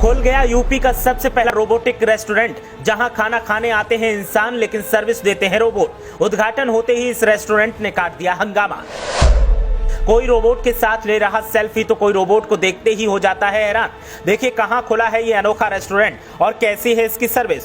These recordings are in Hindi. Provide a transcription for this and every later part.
खुल गया यूपी का सबसे पहला रोबोटिक रेस्टोरेंट, जहां खाना खाने आते हैं इंसान लेकिन सर्विस देते हैं रोबोट। उद्घाटन होते ही इस रेस्टोरेंट ने काट दिया हंगामा। कोई रोबोट के साथ ले रहा सेल्फी तो कोई रोबोट को देखते ही हो जाता है हैरान। देखिए कहां खुला है ये अनोखा रेस्टोरेंट और कैसी है इसकी सर्विस।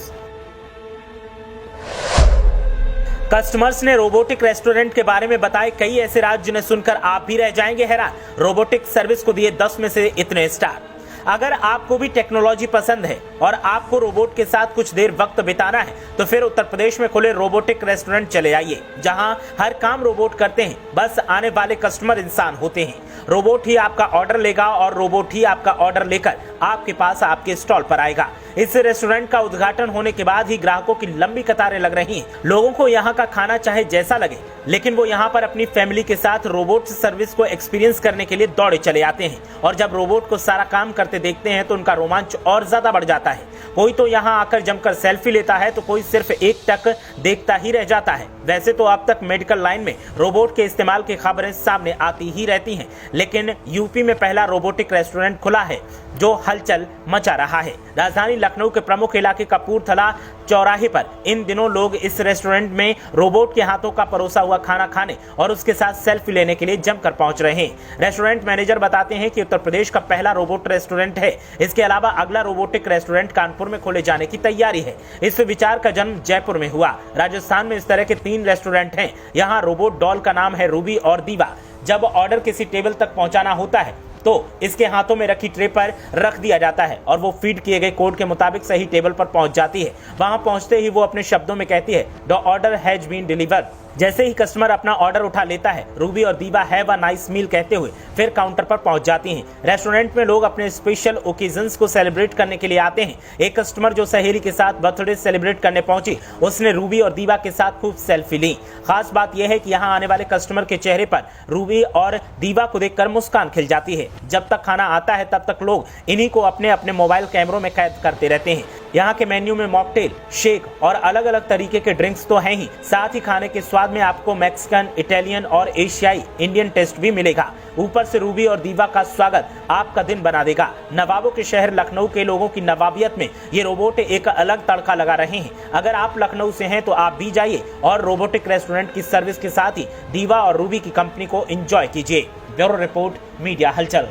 कस्टमर्स ने रोबोटिक रेस्टोरेंट के बारे में बताए कई ऐसे राज जिन्हें सुनकर आप भी रह जाएंगे हैरान। रोबोटिक सर्विस को दिए 10 में से इतने स्टार। अगर आपको भी टेक्नोलॉजी पसंद है और आपको रोबोट के साथ कुछ देर वक्त बिताना है तो फिर उत्तर प्रदेश में खुले रोबोटिक रेस्टोरेंट चले आइए, जहां हर काम रोबोट करते हैं, बस आने वाले कस्टमर इंसान होते हैं। रोबोट ही आपका ऑर्डर लेगा और रोबोट ही आपका ऑर्डर लेकर आपके पास आपके स्टॉल पर आएगा। इस रेस्टोरेंट का उद्घाटन होने के बाद ही ग्राहकों की लंबी कतारें लग रही हैं। लोगों को यहाँ का खाना चाहे जैसा लगे, लेकिन वो यहाँ पर अपनी फैमिली के साथ रोबोट सर्विस को एक्सपीरियंस करने के लिए दौड़े चले आते हैं और जब रोबोट को सारा काम करते देखते हैं तो उनका रोमांच और ज्यादा बढ़ जाता है। कोई तो यहाँ आकर जमकर सेल्फी लेता है तो कोई सिर्फ एक टक देखता ही रह जाता है। वैसे तो अब तक मेडिकल लाइन में रोबोट के इस्तेमाल की खबरें सामने आती ही रहती हैं, लेकिन यूपी में पहला रोबोटिक रेस्टोरेंट खुला है जो हलचल मचा रहा है। राजधानी लखनऊ के प्रमुख इलाके कपूरथला चौराहे पर इन दिनों लोग इस रेस्टोरेंट में रोबोट के हाथों का परोसा हुआ खाना खाने और उसके साथ सेल्फी लेने के लिए जमकर पहुंच रहे हैं। रेस्टोरेंट मैनेजर बताते हैं कि उत्तर प्रदेश का पहला रोबोट रेस्टोरेंट है। इसके अलावा अगला रोबोटिक रेस्टोरेंट कानपुर में खोले जाने की तैयारी है। इस विचार का जन्म जयपुर में हुआ। राजस्थान में इस तरह के 3 रेस्टोरेंट हैं। यहाँ रोबोट डॉल का नाम है रूबी और दीवा। जब ऑर्डर किसी टेबल तक पहुंचाना होता है तो इसके हाथों में रखी ट्रे पर रख दिया जाता है और वो फीड किए गए कोड के मुताबिक सही टेबल पर पहुंच जाती है। वहां पहुंचते ही वो अपने शब्दों में कहती है, the order has been delivered. जैसे ही कस्टमर अपना ऑर्डर उठा लेता है, रूबी और दीवा हैव अ नाइस मील कहते हुए फिर काउंटर पर पहुंच जाती हैं। रेस्टोरेंट में लोग अपने स्पेशल ओकेजन्स को सेलिब्रेट करने के लिए आते हैं। एक कस्टमर जो सहेली के साथ बर्थडे सेलिब्रेट करने पहुंची, उसने रूबी और दीवा के साथ खूब सेल्फी ली। खास बात यह है कि यहाँ आने वाले कस्टमर के चेहरे पर रूबी और दीवा को देखकर मुस्कान खिल जाती है। जब तक खाना आता है तब तक लोग इन्हीं को अपने अपने मोबाइल कैमरों में कैद करते रहते हैं। यहाँ के मेन्यू में मॉकटेल, शेक और अलग अलग तरीके के ड्रिंक्स तो हैं ही, साथ ही खाने के स्वाद में आपको मैक्सिकन, इटालियन और एशियाई इंडियन टेस्ट भी मिलेगा। ऊपर से रूबी और दीवा का स्वागत आपका दिन बना देगा। नवाबों के शहर लखनऊ के लोगों की नवाबियत में ये रोबोट एक अलग तड़का लगा रहे हैं। अगर आप लखनऊ से हैं तो आप भी जाइए और रोबोटिक रेस्टोरेंट की सर्विस के साथ ही दीवा और रूबी की कंपनी को एंजॉय कीजिए। ब्यूरो रिपोर्ट, मीडिया हलचल।